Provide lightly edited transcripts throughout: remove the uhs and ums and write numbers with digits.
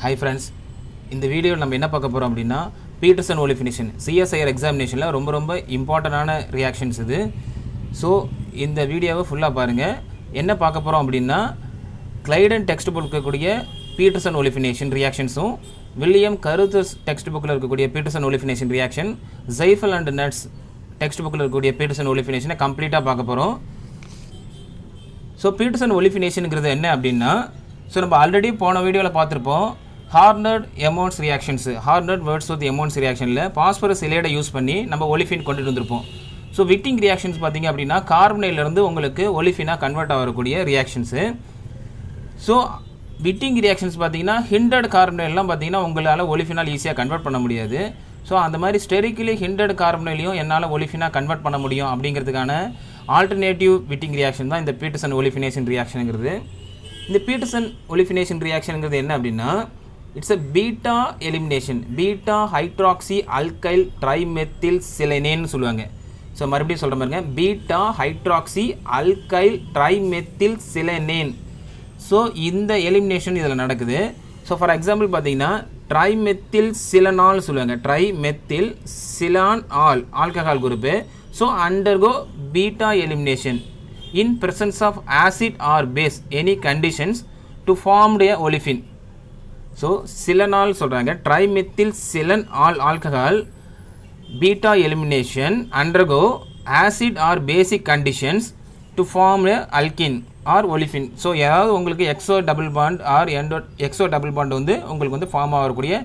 Hi friends, இந்த வீடியோவில் நம்ம என்ன பார்க்க போகிறோம் அப்படின்னா பீட்டர்சன் ஒலிஃபினேஷன் சிஎஸ்ஐஆர் எக்ஸாமினேஷனில் ரொம்ப இம்பார்ட்டண்டான ரியாக்ஷன்ஸ் இது. ஸோ இந்த வீடியோவை ஃபுல்லாக பாருங்கள். என்ன பார்க்க போகிறோம் அப்படின்னா கிளைடன் டெக்ஸ்ட் புக்கில் இருக்கக்கூடிய பீட்டர்சன் ஒலிஃபினேஷன் ரியாக்ஷன்ஸும் வில்லியம் கருத்தர்ஸ் டெக்ஸ்ட் புக்கில் இருக்கக்கூடிய பீட்டர்சன் ஒலிஃபினேஷன் ரியாக்ஷன் ஜைஃபல் அண்ட் நட்ஸ் டெக்ஸ்ட் புக்கில் இருக்கக்கூடிய பீட்டர்சன் ஒலிஃபினேஷனை கம்ப்ளீட்டாக பார்க்க போகிறோம். ஸோ பீட்டர்சன் ஒலிஃபினேஷனுங்கிறது என்ன அப்படின்னா, ஸோ நம்ம ஆல்ரெடி போன வீடியோவில் பார்த்துருப்போம். ஹார்னர்ட் எமோன்ஸ் ரியாக்ஷன்ஸு, ஹார்னர்ட் வேர்ட்ஸ்வொர்த் எமோன்ஸ் ரியாக்ஷனில் பாஸ்பரஸ் இலையடை யூஸ் பண்ணி நம்ம ஒலிஃபின் கொண்டுட்டு வந்திருப்போம். ஸோ விட்டிங் ரியாக்ஷன்ஸ் பார்த்திங்க அப்படின்னா கார்பனைலேருந்து உங்களுக்கு ஒலிஃபினாக கன்வெர்ட் ஆகக்கூடிய ரியாக்ஷன்ஸு. ஸோ விட்டிங் ரியாக்ஷன்ஸ் பார்த்திங்கன்னா ஹிண்டட் கார்பனைலாம் பார்த்திங்கன்னா உங்களால் ஒலிஃபினால் ஈஸியாக கன்வெர்ட் பண்ண முடியாது. ஸோ அந்த மாதிரி ஸ்டெரிக்கலி ஹிண்டட் கார்பனைலையும் என்னால் ஒலிஃபினாக கன்வெர்ட் பண்ண முடியும் அப்படிங்கிறதுக்கான ஆல்டர்னேட்டிவ் விட்டிங் ரியாக்ஷன் தான் இந்த பீட்டர்சன் ஒலிஃபினேஷன் ரியாக்ஷனுங்கிறது. இந்த பீட்டர்சன் ஒலிஃபினேஷன் ரியாக்ஷனுங்கிறது என்ன அப்படின்னா, it's a beta elimination, beta hydroxy alkyl trimethyl சிலனேன்னு சொல்லுவாங்க. ஸோ மறுபடியும் சொல்கிற மாதிரிங்க, beta hydroxy alkyl trimethyl silane. So இந்த எலிமினேஷன் இதில் நடக்குது. ஸோ ஃபார் எக்ஸாம்பிள் பார்த்தீங்கன்னா ட்ரைமெத்தில் சிலனால் சொல்லுவாங்க, trimethyl silanol alcohol group. So undergo beta elimination in presence of acid or base any conditions to formed a olefin. So silanol சொல்றாங்க, trimethyl silan all alcohol beta elimination undergo acid or basic conditions to form a alkene or olefin. So ஏதாவது உங்களுக்கு exo double bond or exo double bond வந்து உங்களுக்கு வந்து form ஆகக்கூடிய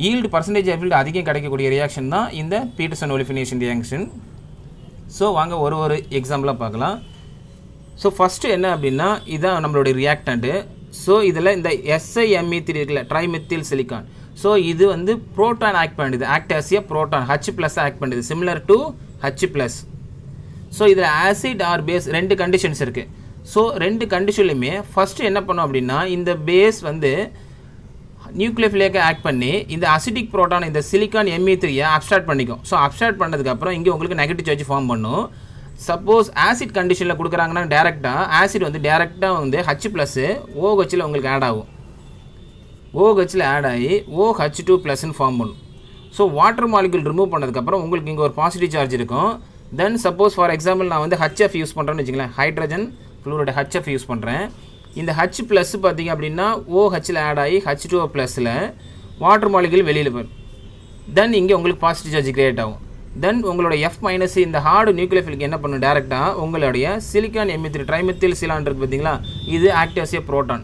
yield percentage yield அதிகம் கிடைக்கக்கூடிய reaction தான் இந்த பீட்டர்சன் ஒலிஃபினேஷன் ரியாக்ஷன். ஸோ வாங்க ஒரு எக்ஸாம்பிளாக பார்க்கலாம். ஸோ ஃபஸ்ட்டு என்ன அப்படின்னா, இதுதான் நம்மளுடைய ரியாக்டண்ட்டு. ஸோ இதில் இந்த SiMe3 இருக்குல்ல, ட்ரைமெத்தில் சிலிக்கான். ஸோ இது வந்து ப்ரோட்டான் ஆக்ட் பண்ணுது, ஆக்ட் ஆஸ் ஏ ப்ரோட்டான், H+ ஆக்ட் பண்ணுது, சிமிலர் டு H+. ஸோ இதில் ஆசிட் ஆர் பேஸ் ரெண்டு கண்டிஷன்ஸ் இருக்குது. ஸோ ரெண்டு கண்டிஷன்லையுமே ஃபஸ்ட்டு என்ன பண்ணோம் அப்படின்னா, இந்த பேஸ் வந்து நியூக்ளியோஃபிலிக்காக ஆக்ட் பண்ணி இந்த அசிடிக் ப்ரோட்டான் இந்த சிலிக்கான் Me3 அப்ஸ்ட்ராக்ட் பண்ணிக்கும். ஸோ அப்ஸ்ட்ராக்ட் பண்ணதுக்கப்புறம் இங்கே உங்களுக்கு நெகட்டிவ் சார்ஜ் ஃபார்ம் பண்ணும். சப்போஸ் ஆசிட் கண்டிஷனில் கொடுக்குறாங்கன்னா டேரெக்டாக ஆசிட் வந்து டேரெக்டாக வந்து H+ OHல் உங்களுக்கு ஆட் ஆகும். OHல் ஆட் ஆகி OH2+ன்னு ஃபார்ம் பண்ணும். ஸோ வாட்டர் மாலிகுல் ரிமூவ் பண்ணதுக்கப்புறம் உங்களுக்கு இங்கே ஒரு பாசிட்டிவ் சார்ஜ் இருக்கும். தென் சப்போஸ் ஃபார் எக்ஸாம்பிள் நான் வந்து HF யூஸ் பண்ணுறேன்னு வச்சுங்களேன், ஹைட்ரஜன் ஃப்ளூரைடு HF யூஸ் பண்ணுறேன். இந்த H+ பார்த்திங்க அப்படின்னா OHல் ஆட் ஆகி H2O+ல் வாட்டர் மாலிகுல் வெளியில் போயிடும். தென் இங்கே உங்களுக்கு பாசிட்டிவ் சார்ஜ் கிரியேட் ஆகும். தென் உங்களோட F- இந்த ஹார்டு நியூக்ளியோஃபிலுக்கு என்ன பண்ணும், டேரெக்டாக உங்களுடைய சிலிக்கான் Me3 ட்ரைமெத்தில் சிலான் இருக்குது பார்த்தீங்களா, இது ஆக்ட் ஆஸ் ஏ ப்ரோட்டான்.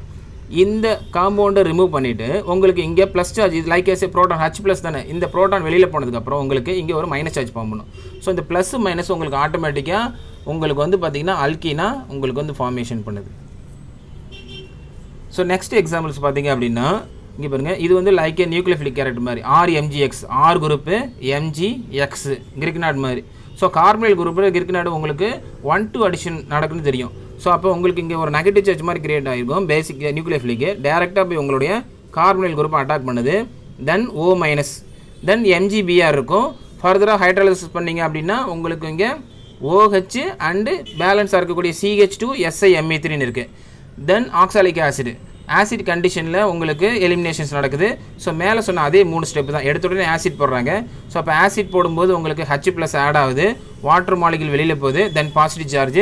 இந்த காம்பவுண்டை ரிமூவ் பண்ணிவிட்டு உங்களுக்கு இங்கே ப்ளஸ் சார்ஜ், இது like as a proton H+ தானே, இந்த ப்ரோட்டான் வெளியில் போனதுக்கப்புறம் உங்களுக்கு இங்கே ஒரு மைனஸ் சார்ஜ் ஃபார்ம் பண்ணும். ஸோ இந்த ப்ளஸ் மைனஸ் உங்களுக்கு ஆட்டோமேட்டிக்காக உங்களுக்கு வந்து பார்த்திங்கன்னா அல்கீனா உங்களுக்கு வந்து ஃபார்மேஷன் பண்ணுது. ஸோ நெக்ஸ்ட் எக்ஸாம்பிள்ஸ் பார்த்திங்க அப்படின்னா இங்கே பாருங்கள், இது வந்து லைக் ஏ நியூக்ளியோஃபிலிக் கேரக்டர் மாதிரி, RMgX, R group MgX Grignard மாதிரி. ஸோ கார்பனைல் குரூப்பில் கிரிக்னாடு உங்களுக்கு 1-2 அடிஷன் நடக்குன்னு தெரியும். ஸோ அப்போ உங்களுக்கு இங்கே ஒரு நெகட்டிவ் சார்ஜ் மாதிரி கிரியேட் ஆகிருக்கும் பேசிக் நியூக்ளியோஃபிலிக்கு, டேரெக்டாக போய் உங்களுடைய கார்பனைல் குரூப்பை அட்டாக் பண்ணுது. தென் O-, தென் MgBr இருக்கும். ஃபர்தராக ஹைட்ராலிசிஸ் பண்ணிங்க அப்படின்னா உங்களுக்கு இங்கே OH அண்டு பேலன்ஸாக இருக்கக்கூடிய CH2 SiMe3ன்னு இருக்குது. தென் ஆக்சாலிக் ஆசிட் கண்டிஷனில் உங்களுக்கு எலிமினேஷன்ஸ் நடக்குது. ஸோ மேலே சொன்ன அதே 3 ஸ்டெப் தான், எடுத்த உடனே ஆசிட் போடுறாங்க. ஸோ அப்போ ஆசிட் போடும்போது உங்களுக்கு H+ ஆட் ஆகுது, வாட்டர் மாலிகுல் வெளியில் போகுது, தென் positive charge.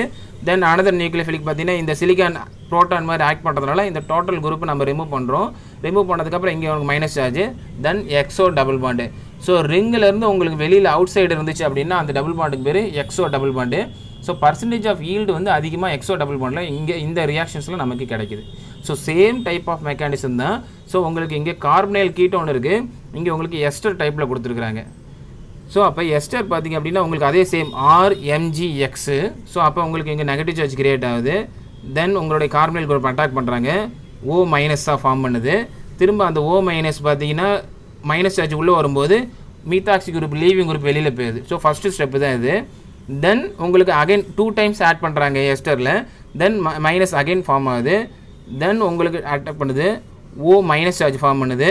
Then another nucleophilic பார்த்தீங்கன்னா இந்த சிலிக்கான் ப்ரோட்டான் மாதிரி ஆக்ட் பண்ணுறதுனால இந்த டோட்டல் குரூப் நம்ம ரிமூவ் பண்ணுறோம். ரிமூவ் பண்ணதுக்கப்புறம் இங்கே உங்களுக்கு மைனஸ் சார்ஜ், தென் எக்ஸோ டபுள் பாண்டு. ஸோ ரிங்கிலேருந்து உங்களுக்கு வெளியில் அவுட் சைடு இருந்துச்சு அப்படின்னா அந்த டபுள் பாண்டுக்கு பேர் exo double bond. So percentage of yield வந்து அதிகமாக எக்ஸோ டபுள் பாண்டில் இங்கே இந்த ரியாக்ஷன்ஸில் நமக்கு கிடைக்குது. So same type of mechanism தான். ஸோ உங்களுக்கு இங்கே கார்பனைல் கீட்டோன் இருக்குது, இங்கே உங்களுக்கு எஸ்டர் டைப்பில் கொடுத்துருக்குறாங்க. ஸோ அப்போ எஸ்டர் பார்த்திங்க அப்படின்னா உங்களுக்கு அதே சேம் RMgX. ஸோ அப்போ உங்களுக்கு இங்கே நெகட்டிவ் சார்ஜ் கிரியேட் ஆகுது. தென் உங்களுடைய கார்பனைல் குரூப் அட்டாக் பண்ணுறாங்க, O- ஃபார்ம் பண்ணுது. திரும்ப அந்த O- பார்த்தீங்கன்னா மைனஸ் சார்ஜ் உள்ளே வரும்போது மீத்தாக்சி குரூப் லீவிங் குரூப் வெளியில் போயிடுது. ஸோ ஃபஸ்ட்டு ஸ்டெப்பு தான் இது. தென் உங்களுக்கு அகைன் 2 டைம்ஸ் ஆட் பண்ணுறாங்க எஸ்டரில். தென் மைனஸ் அகைன் ஃபார்ம் ஆகுது. தென் உங்களுக்கு அட்டாக் பண்ணுது, O- சார்ஜ் ஃபார்ம் பண்ணுது.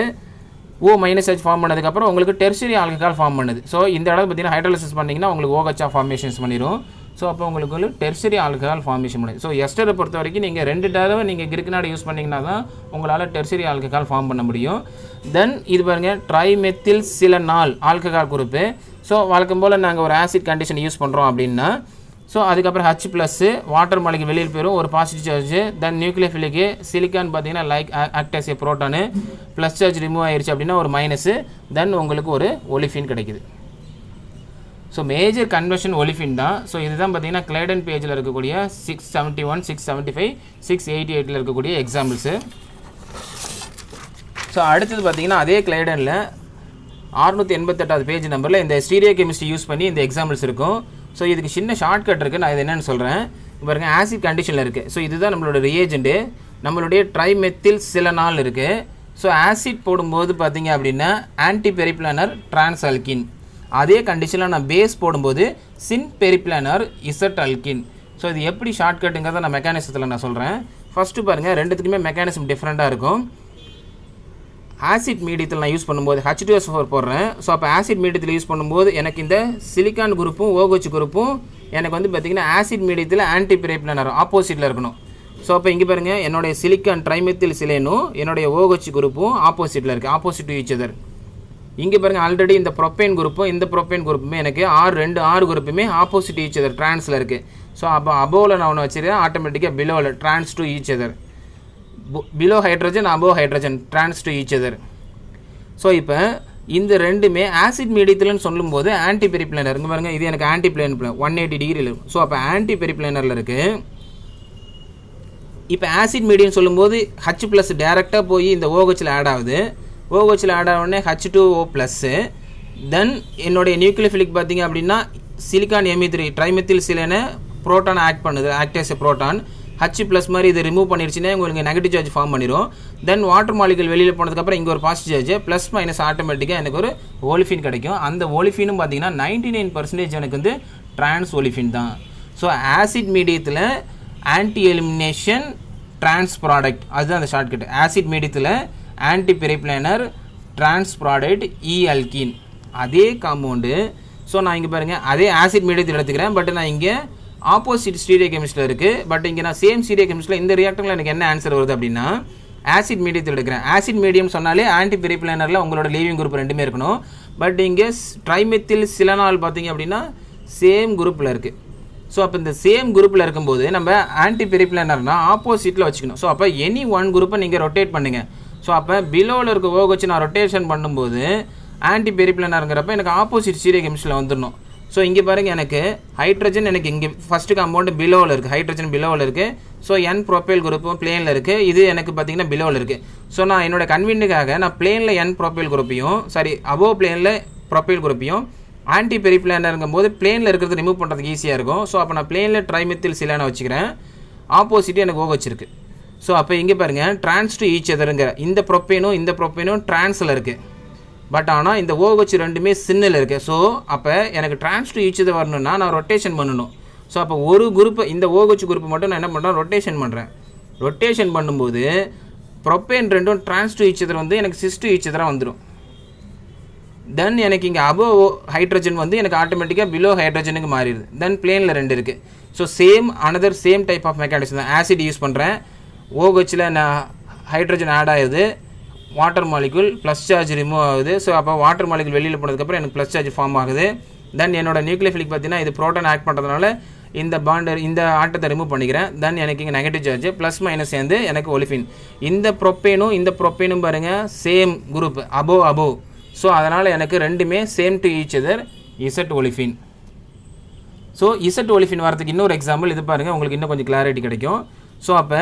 O- சார்ஜ் ஃபார்ம் பண்ணதுக்கப்புறம் உங்களுக்கு டெர்ஷரி ஆல்கஹால் ஃபார்ம் பண்ணுது. ஸோ இந்த இடத்துல பார்த்தீங்கன்னா ஹைட்ராலிசிஸ் பண்ணிங்கன்னா உங்களுக்கு OH ஃபார்மேஷன்ஸ் பண்ணிடும். ஸோ அப்போ உங்களுக்கு ஒரு டெர்ஷரி ஆல்கஹால் ஃபார்மேஷன் பண்ணுது. ஸோ எஸ்டரை பொறுத்த வரைக்கும் நீங்கள் 2 தடவை நீங்கள் கிரிக்கனாடு யூஸ் பண்ணிங்கன்னா தான் உங்களால் டெர்ஷரி ஆல்கஹால் ஃபார்ம் பண்ண முடியும். தென் இது பாருங்கள் ட்ரைமெத்தில் சிலனால் ஆல்கஹால் குரூப்பு. ஸோ வழக்கம் போல் நாங்கள் ஒரு ஆசிட் கண்டிஷன் யூஸ் பண்ணுறோம் அப்படின்னா ஸோ அதுக்கப்புறம் H ப்ளஸ்ஸு வாட்டர் மாலிகுல் வெளியில் போயிடும், ஒரு பாசிட்டிவ் சார்ஜ். தென் நியூக்ளியோஃபிலிக்கு சிலிக்கான் பார்த்தீங்கன்னா like act as a proton, plus charge remove ஆயிடுச்சு அப்படின்னா ஒரு மைனஸு. தென் உங்களுக்கு ஒரு ஒலிஃபின் கிடைக்குது. ஸோ மேஜர் கன்வர்ஷன் ஒலிஃபின் தான். ஸோ இதுதான் பார்த்தீங்கன்னா கிளைடன் பேஜில் இருக்கக்கூடிய 671, 675, 688 இருக்கக்கூடிய எக்ஸாம்பிள்ஸு. ஸோ அடுத்தது பார்த்தீங்கன்னா அதே கிளைடனில் 688 பேஜ் நம்பரில் இந்த ஸ்டீரியோ கெமிஸ்ட்ரி யூஸ் பண்ணி இந்த எக்ஸாம்பிள்ஸ் இருக்கும். ஸோ இதுக்கு சின்ன ஷார்ட்கட் இருக்குது, நான் இது என்னென்னு சொல்கிறேன். பாருங்க ஆசிட் கண்டிஷனில் இருக்குது. ஸோ இதுதான் நம்மளோட ரியேஜெண்ட்டு, நம்மளுடைய ட்ரைமெத்தில் சிலனால் இருக்குது. ஸோ ஆசிட் போடும்போது பார்த்தீங்க அப்படின்னா ஆன்டி பெரிப்ளானர் ட்ரான்ஸ் அல்கின். அதே கண்டிஷனில் நான் பேஸ் போடும்போது சின் பெரிப்ளானர் இசட் அல்கின். ஸோ இது எப்படி ஷார்ட்கட்டுங்கிறத நான் மெக்கானிசத்தில் நான் சொல்கிறேன். ஃபஸ்ட்டு பாருங்கள், ரெண்டுத்துக்குமே மெக்கானிசம் டிஃப்ரெண்ட்டாக இருக்கும். ஆசிட் மீடியத்தில் நான் யூஸ் பண்ணும்போது H2SO4 போடுறேன். ஸோ அப்போ ஆசிட் மீடியத்தில் யூஸ் பண்ணும்போது எனக்கு இந்த சிலிக்கான் குரூப்பும் OH குரூப்பும் எனக்கு வந்து பார்த்திங்கன்னா ஆசிட் மீடியத்தில் ஆன்டி பெரிப்ளானர் ஆப்போசிட்டில் இருக்கணும். ஸோ அப்போ இங்கே பாருங்கள், என்னுடைய சிலிக்கான் ட்ரைமெத்தில் சிலேனும் என்னுடைய OH குரூப்பும் ஆப்போசிட்டில் இருக்குது, ஆப்போசிட் டு ஈச் அதர். இங்கே பாருங்கள், ஆல்ரெடி இந்த ப்ரொப்பேன் குரூப்பும் இந்த ப்ரொப்பேன் குரூப்புமே எனக்கு ஆறு குரூப்புமே ஆப்போசிட் ஈச் அதர் ட்ரான்ஸில் இருக்குது. ஸோ அப்போ அபோவில் நான் ஒன்று வச்சுருக்கேன், ஆட்டோமேட்டிக்காக பிலோவில் trans to each other, below hydrogen above hydrogen trans to each other. So இப்போ இந்த ரெண்டுமே ஆசிட் மீடியத்தில்னு சொல்லும்போது ஆன்டி பெரிப்ளானர். இங்கே பாருங்கள், இது எனக்கு ஆன்டி பிளான் 180 டிகிரியில் இருக்கும். ஸோ அப்போ ஆன்டி பெரிப்ளானரில் இருக்குது. இப்போ ஆசிட் மீடியம் சொல்லும்போது H ப்ளஸ் டேரெக்டாக போய் இந்த OHல் ஆட் ஆகுது. OHல் ஆட் ஆகவுடனே H2O ப்ளஸ்ஸு. தென் என்னுடைய நியூக்ளியோஃபிலிக் பார்த்தீங்க அப்படின்னா சிலிக்கான் Me3 ட்ரைமெத்தில் சிலேனை ப்ரோட்டான் ஆக்ட் பண்ணுது, act as a proton. H plus மாதிரி இது ரிமூவ் பண்ணிடுச்சுன்னா உங்களுக்கு நெகட்டிவ் சார்ஜ் ஃபார்ம் பண்ணிடும். தென் வாட்டர் மாலிகுல் வெளியில் போனதுக்கப்புறம் இங்கே ஒரு பாசிட்டிவ் சார்ஜ் ப்ளஸ் மைனஸ் ஆட்டோமேட்டிக்காக எனக்கு ஒரு ஒலிஃபின் கிடைக்கும். அந்த ஒலிஃபினும் பார்த்தீங்கன்னா 99% எனக்கு வந்து ட்ரான்ஸ் ஒலிஃபின் தான். ஸோ ஆசிட் மீடியத்தில் ஆன்டி எலிமினேஷன் ட்ரான்ஸ் ப்ராடக்ட், அதுதான் அந்த ஷார்ட்கட். ஆசிட் மீடியத்தில் ஆன்டி பெரிப்ளானர் ட்ரான்ஸ் ப்ராடக்ட் அல்கீன், அதே காம்பவுண்டு. ஸோ நான் இங்கே பாருங்கள், அதே ஆசிட் மீடியத்தில் எடுத்துக்கிறேன். பட் நான் இங்கே ஆப்போசிட் ஸ்டீரியோ கெமிஸ்ட்ரியில் இருக்குது. பட் இங்கே நான் சேம் ஸ்டீரியோ கெமிஸ்ட்ரியில் இந்த ரியாக்டரில் எனக்கு என்ன ஆன்சர் வருது அப்படின்னா ஆசிட் மீடியத்தில் எடுக்கிறேன். ஆசிட் மீடியம் சொன்னாலே ஆன்டி பெரிப்ளானரில் உங்களோட லீவிங் குரூப் ரெண்டுமே இருக்கணும். பட் இங்கே ட்ரைமெத்தில் சிலனால் பார்த்தீங்க அப்படின்னா சேம் குரூப்பில் இருக்குது. ஸோ அப்போ இந்த சேம் குரூப்பில் இருக்கும்போது நம்ம ஆன்டி பெரிப்ளானர்னா ஆப்போசிட்டில் வச்சுக்கணும். ஸோ அப்போ எனி ஒன் குரூப்பை நீங்கள் ரொட்டேட் பண்ணுங்கள். ஸோ அப்போ பிலோவில் இருக்க OH நான் ரொட்டேஷன் பண்ணும்போது ஆன்டி பெரிப்ளானருங்கிறப்ப எனக்கு ஆப்போசிட் ஸ்டீரியோ கெமிஸ்ட்ரியில் வந்துடணும். ஸோ இங்கே பாருங்கள், எனக்கு ஹைட்ரஜன் எனக்கு இங்கே ஃபஸ்ட்டு காம்பவுண்டு பிலோவில் இருக்குது, ஹைட்ரஜன் பிலோவில் இருக்குது. ஸோ N ப்ரோப்பைல் குரூப்பும் பிளேனில் இருக்குது, இது எனக்கு பார்த்தீங்கன்னா பிலோவில் இருக்குது. ஸோ நான் என்னோட கன்வீனியன்ட்டுக்காக நான் பிளேனில் N ப்ரோப்பைல் குரூப்பையும் அபோவ் பிளேனில் ப்ரோப்பைல் குரூப்பையும் ஆன்டி பெரிப்ளானருங்கும் போது பிளேனில் இருக்கிறது ரிமூவ் பண்ணுறதுக்கு ஈஸியாக இருக்கும். ஸோ அப்போ நான் பிளேனில் ட்ரைமெத்தில் சிலேனை வச்சுக்கிறேன், ஆப்போசிட்டு எனக்கு OH இருக்குது. ஸோ அப்போ இங்கே பாருங்கள், ட்ரான்ஸ் டு ஈச் அதருங்கிற இந்த ப்ரொப்பேனும் ட்ரான்ஸில் இருக்குது. பட் ஆனால் இந்த OH ரெண்டுமே சின்னில் இருக்குது. ஸோ அப்போ எனக்கு ட்ரான்ஸ் டு ஈச் அதர் வரணும்னா நான் ரொட்டேஷன் பண்ணணும். ஸோ அப்போ ஒரு குரூப்பை இந்த OH குரூப் மட்டும் நான் என்ன பண்ணுறேன், ரொட்டேஷன் பண்ணுறேன். ரொட்டேஷன் பண்ணும்போது ப்ரொப்பேன் ரெண்டும் ட்ரான்ஸ் டு ஈச் அதர் வந்து எனக்கு சிஸ் டு ஈச் அதராக வந்துடும். தென் எனக்கு இங்கே அபோவ் ஹைட்ரஜன் வந்து எனக்கு ஆட்டோமேட்டிக்காக பிலோ ஹைட்ரஜனுக்கு மாறிடுது. தென் பிளேனில் 2 இருக்குது. So same type of mechanism தான். ஆசிட் யூஸ் பண்ணுறேன், OHல் நான் ஹைட்ரஜன் ஆட் ஆகுது, water molecule plus charge remove ஆகுது. ஸோ அப்போ வாட்டர் மாலிகுல் வெளியில் போனதுக்கப்புறம் எனக்கு ப்ளஸ் சார்ஜ் ஃபார்ம் ஆகுது. தென் என்னோட நியூக்ளியோஃபிலிக் பார்த்தீங்கன்னா இது ப்ரோட்டான் ஆக்ட் பண்ணுறதுனால இந்த பாண்டர் இந்த ஆட்டத்தை ரிமூவ் பண்ணிக்கிறேன். தென் எனக்கு இங்கே நெகட்டிவ் சார்ஜ் ப்ளஸ் மைனஸ் சேர்ந்து எனக்கு ஒலிஃபின். இந்த ப்ரொப்பேனும் பாருங்கள் சேம் குரூப் அபோவ். ஸோ அதனால் எனக்கு ரெண்டுமே same to each other Z olefin. So Z olefin வரதுக்கு இன்னொரு எக்ஸாம்பிள் இது பாருங்கள், உங்களுக்கு இன்னும் கொஞ்சம் கிளாரிட்டி கிடைக்கும். ஸோ அப்போ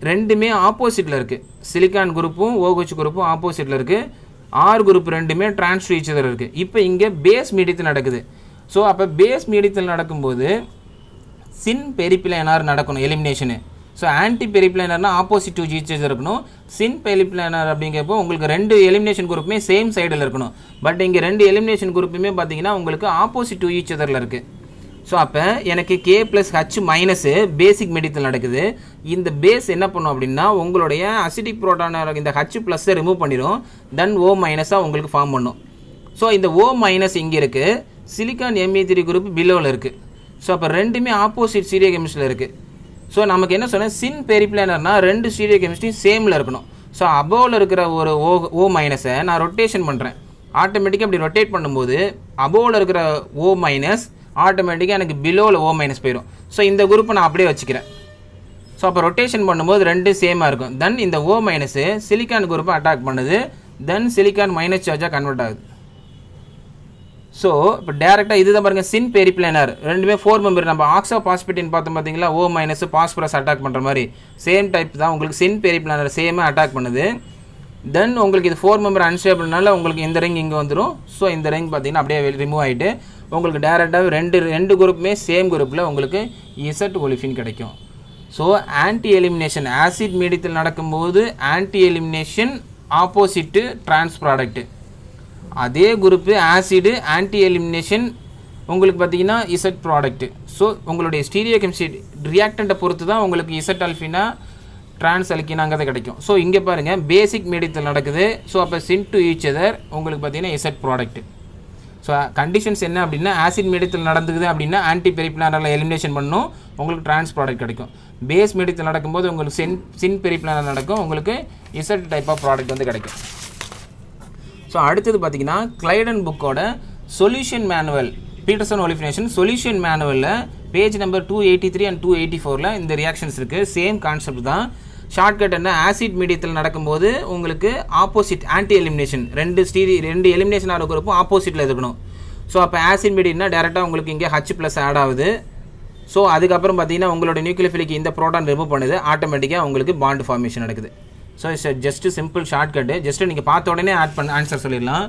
ரெண்டுமே ஆப்போசிட்டில் இருக்குது, சிலிக்கான் குரூப்பும் OH குரூப்பும் ஆப்போசிட்டில் இருக்குது. R குரூப் ரெண்டுமே ட்ரான்ஸ் டு ஈச் அதர் இருக்குது. இப்போ இங்கே பேஸ் மீடியத்தில் நடக்குது. ஸோ அப்போ பேஸ் மீடியத்தில் நடக்கும்போது சின் பெரிப்ளானர் நடக்கணும் எலிமினேஷனு. ஸோ ஆன்டி பெரிப்ளானர்னா ஆப்போசிட் டு ஈச் அதர் இருக்கணும். சின் பெரிப்ளானர் அப்படிங்கிறப்போ உங்களுக்கு 2 எலிமினேஷன் குரூப்புமே சேம் சைடில் இருக்கணும். பட் இங்கே 2 எலிமினேஷன் குரூப்புமே பார்த்தீங்கன்னா உங்களுக்கு ஆப்போசிட் டு ஈச் அதரில் இருக்குது. ஸோ அப்போ எனக்கு K + H மைனஸு பேசிக் மீடியத்தில் நடக்குது. இந்த பேஸ் என்ன பண்ணும் அப்படின்னா உங்களுடைய அசிடிக் புரோட்டான இந்த H ப்ளஸ்ஸை ரிமூவ் பண்ணிடும். தென் O மைனஸாக உங்களுக்கு ஃபார்ம் பண்ணும். ஸோ இந்த O மைனஸ் இங்கே இருக்குது, சிலிக்கான் Me3 குரூப் பிலோவில் இருக்குது. ஸோ அப்போ ரெண்டுமே ஆப்போசிட் ஸ்டீரியோ கெமிஸ்ட்ரியில் இருக்குது. ஸோ நமக்கு என்ன சொன்னால் சின் பெரிப்ளானர்னா ரெண்டு ஸ்டீரியோ கெமிஸ்ட்ரியும் சேமில் இருக்கணும். ஸோ அபோவில் இருக்கிற ஒரு ஓ மைனஸை நான் ரொட்டேஷன் பண்ணுறேன். ஆட்டோமேட்டிக்காக அப்படி ரொட்டேட் பண்ணும்போது அபோவில் இருக்கிற ஓ மைனஸ் ஆட்டோமேட்டிக்காக எனக்கு பிலோவில் ஓ மைனஸ் போயிடும். ஸோ இந்த குரூப்பை நான் அப்படியே வச்சுக்கிறேன். ஸோ அப்போ ரொட்டேஷன் பண்ணும்போது ரெண்டு சேமாக இருக்கும். தென் இந்த ஓ மைனஸு சிலிக்கான் குரூப்பை அட்டாக் பண்ணுது. தென் சிலிக்கான் மைனஸ் சார்ஜாக கன்வெர்ட் ஆகுது. ஸோ இப்போ டேரெக்டாக இதுதான் பாருங்கள் சின் பெரிப்ளானர் ரெண்டுமே 4 மெம்பர். நம்ம ஆக்ஸா பாஸ்பேட்டின் பார்த்தோம் பார்த்தீங்களா, ஓ மைனஸ் பாஸ்பரஸ் அட்டாக் பண்ணுற மாதிரி சேம் டைப் தான் உங்களுக்கு சின் பெரிப்ளானர் சேமாக அட்டாக் பண்ணுது. தென் உங்களுக்கு இது 4 மெம்பர் அன்ஸ்டேபிள்னால உங்களுக்கு இந்த ரிங் இங்கே வந்துடும். ஸோ இந்த ரிங் பார்த்தீங்கன்னா அப்படியே ரிமூவ் ஆகிட்டு உங்களுக்கு டேரெக்டாக ரெண்டு குரூப்புமே சேம் குரூப்பில் உங்களுக்கு இசட் ஒலிஃபின் கிடைக்கும். ஸோ ஆன்டி எலிமினேஷன் ஆசிட் மீடியத்தில் நடக்கும்போது anti elimination opposite trans product. அதே குரூப்பு ஆசிடு ஆன்டி எலிமினேஷன் உங்களுக்கு பார்த்தீங்கன்னா இசட் ப்ராடக்ட்டு. ஸோ உங்களுடைய ஸ்டீரியோ கெமிஸ்ட்ரி ரியாக்டண்ட்டை பொறுத்து தான் உங்களுக்கு இசட் அல்ஃபினா ட்ரான்ஸ் அல்கினாங்கிறது கிடைக்கும். ஸோ இங்கே பாருங்கள் பேசிக் மீடியத்தில் நடக்குது. ஸோ அப்போ சின் டு ஈச் அதர் உங்களுக்கு பார்த்தீங்கன்னா இசட் ப்ராடக்ட்டு. ஸோ கண்டிஷன்ஸ் என்ன அப்படின்னா ஆசிட் மீடியத்தில் நடந்துக்குது அப்படின்னா ஆன்டி பெரிப்ளானரில் எலிமினேஷன் பண்ணணும், உங்களுக்கு டிரான்ஸ் ப்ராடக்ட் கிடைக்கும். பேஸ் மீடியத்தில் நடக்கும்போது உங்களுக்கு சின் பெரிப்ளானர் நடக்கும், உங்களுக்கு இசட் டைப் ஆஃப் ப்ராடக்ட் வந்து கிடைக்கும். ஸோ அடுத்தது பார்த்தீங்கன்னா கிளைடன் புக்கோட solution manual Peterson olefination solution மேனுவலில் பேஜ் நம்பர் 283 அண்ட் 284 இந்த ரியாக்ஷன்ஸ் இருக்குது. சேம் கான்செப்ட் தான். ஷார்ட்கட் என்ன, ஆசிட் மீடியத்தில் நடக்கும்போது உங்களுக்கு ஆப்போசிட் ஆன்டி எலிமினேஷன் ரெண்டு எலிமினேஷன் ஆகிற குரூப்பும் ஆப்போசிட்டில் இருக்கணும். ஸோ அப்போ ஆசிட் மீடியம்னா டேரெக்டாக உங்களுக்கு இங்கே H+ ஆட் ஆகுது. ஸோ அதுக்கப்புறம் பார்த்தீங்கன்னா உங்களோட நியூக்ளியோஃபிலிக் இந்த ப்ரோட்டான் ரிமூவ் பண்ணுது, ஆட்டோமேட்டிக்காக உங்களுக்கு பாண்ட் ஃபார்மேஷன் நடக்குது. So it's just simple shortcut. Just நீங்கள் பார்த்த உடனே ஆன்சர் சொல்லிடலாம்.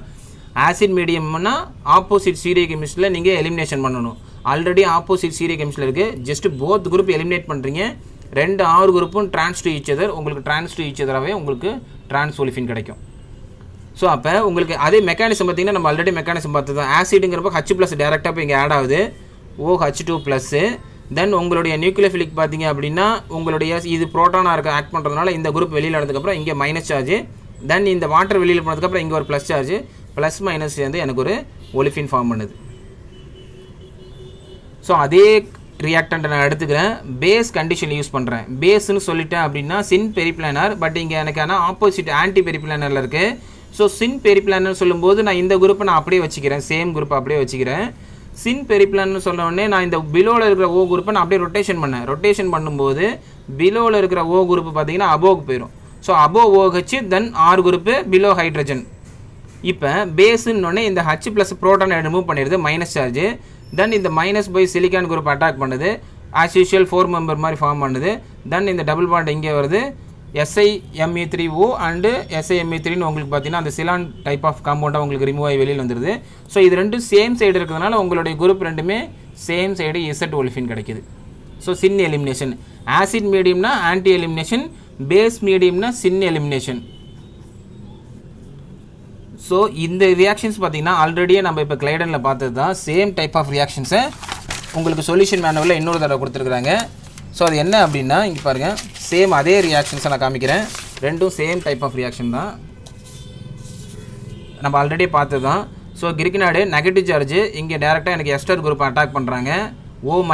ஆசிட் மீடியம்னா ஆப்போசிட் ஸ்டீரியோ கெமிஸ்ட்ரியில் நீங்கள் எலிமினேஷன் பண்ணணும். ஆல்ரெடி ஆப்போசிட் ஸ்டீரியோ கெமிஸ்ட்ரியில் இருக்குது. ஜஸ்ட் போத் குரூப் எலிமினேட் பண்ணுறீங்க. 6 குரூப்பும் ட்ரான்ஸ் டு ஈச் அதர், உங்களுக்கு ட்ரான்ஸ் டு ஈச் அதராகவே உங்களுக்கு டிரான்ஸ் ஒலிஃபின் கிடைக்கும். ஸோ அப்போ உங்களுக்கு அதே மெக்கானிசம் பார்த்தீங்கன்னா நம்ம ஆல்ரெடி மெக்கானிசம் பார்த்து தான். ஆசிடுங்கிறப்ப H+ டேரெக்டாக போய் இங்கே ஆட் ஆகுது, OH2+. தென் உங்களுடைய நியூக்ளியோஃபிலிக் பார்த்தீங்க அப்படின்னா உங்களுடைய இது ப்ரோட்டானாக இருக்க ஆக்ட் பண்ணுறதுனால இந்த குரூப் வெளியில் நடந்ததுக்கப்புறம் இங்கே மைனஸ் சார்ஜ். தென் இந்த வாட்டர் வெளியில் போனதுக்கப்புறம் இங்கே ஒரு ப்ளஸ் சார்ஜ், ப்ளஸ் மைனஸ் சேர்ந்து எனக்கு ஒரு ஒலிஃபின் ஃபார்ம் பண்ணுது. ஸோ அதே ரியாக்டண்ட்டை நான் எடுத்துக்கிறேன், பேஸ் கண்டிஷன் யூஸ் பண்ணுறேன். பேஸ்ன்னு சொல்லிட்டேன் அப்படின்னா சின் பெரிப்ளானர், பட் இங்கே எனக்கு ஆனால் ஆப்போசிட் ஆன்டி பெரிப்ளானரில் இருக்குது. ஸோ சின் பெரிப்ளானர் சொல்லும்போது நான் இந்த குரூப்பை நான் அப்படியே வச்சுக்கிறேன், சேம் குரூப்பை அப்படியே வச்சுக்கிறேன். சின் பெரிப்ளானர்னு சொன்ன உடனே நான் இந்த பிலோவில் இருக்கிற ஓ குரூப்பை நான் அப்படியே ரொட்டேஷன் பண்ணேன். ரொட்டேஷன் பண்ணும்போது பிலோவில் இருக்கிற ஓ குரூப்பு பார்த்தீங்கன்னா அபோவுக்கு போயிடும். ஸோ அபோ OH தென் R குரூப்பு பிலோ ஹைட்ரஜன். இப்போ பேஸுன்னொடனே இந்த H+ ப்ரோட்டானை ரிமூவ் பண்ணிடுது, மைனஸ் சார்ஜ். தென் இந்த மைனஸ் போய் சிலிக்கான் குரூப் அட்டாக் பண்ணுது, ஆஸ் யூஷுவல் 4 மெம்பர் மாதிரி ஃபார்ம் பண்ணுது. தென் இந்த டபுள் பாண்ட் இங்கே வருது, SiMe3O அண்டு SiMe3ன்னு உங்களுக்கு பார்த்தீங்கன்னா அந்த சிலான் டைப் ஆஃப் காம்பவுண்டாக உங்களுக்கு ரிமூவ் ஆகி வெளியில் வந்துடுது. ஸோ இது ரெண்டும் சேம் சைடு இருக்கிறதுனால உங்களுடைய குரூப் ரெண்டுமே சேம் சைடு இசட் ஒலிஃபின் கிடைக்குது. So syn elimination. ஆசிட் மீடியம்னா ஆன்டி எலிமினேஷன், பேஸ் மீடியம்னா சின் எலிமினேஷன். ஸோ இந்த ரியாக்ஷன்ஸ் பார்த்தீங்கன்னா ஆல்ரெடியே நம்ம இப்போ கிளைடனில் பார்த்தது தான். சேம் டைப் ஆஃப் ரியாக்ஷன்ஸை உங்களுக்கு சொல்யூஷன் மேனுவலில் இன்னொரு தடவை கொடுத்துருக்குறாங்க. ஸோ அது என்ன அப்படின்னா இங்கே பாருங்கள், சேம் அதே ரியாக்ஷன்ஸை நான் காமிக்கிறேன். ரெண்டும் சேம் டைப் ஆஃப் ரியாக்ஷன் தான், நம்ம ஆல்ரெடி பார்த்தது தான். ஸோ கிரிக்னாய்டு நெகட்டிவ் சார்ஜ் இங்கே டேரெக்டாக எனக்கு எஸ்டர் குரூப் அட்டாக் பண்ணுறாங்க, O-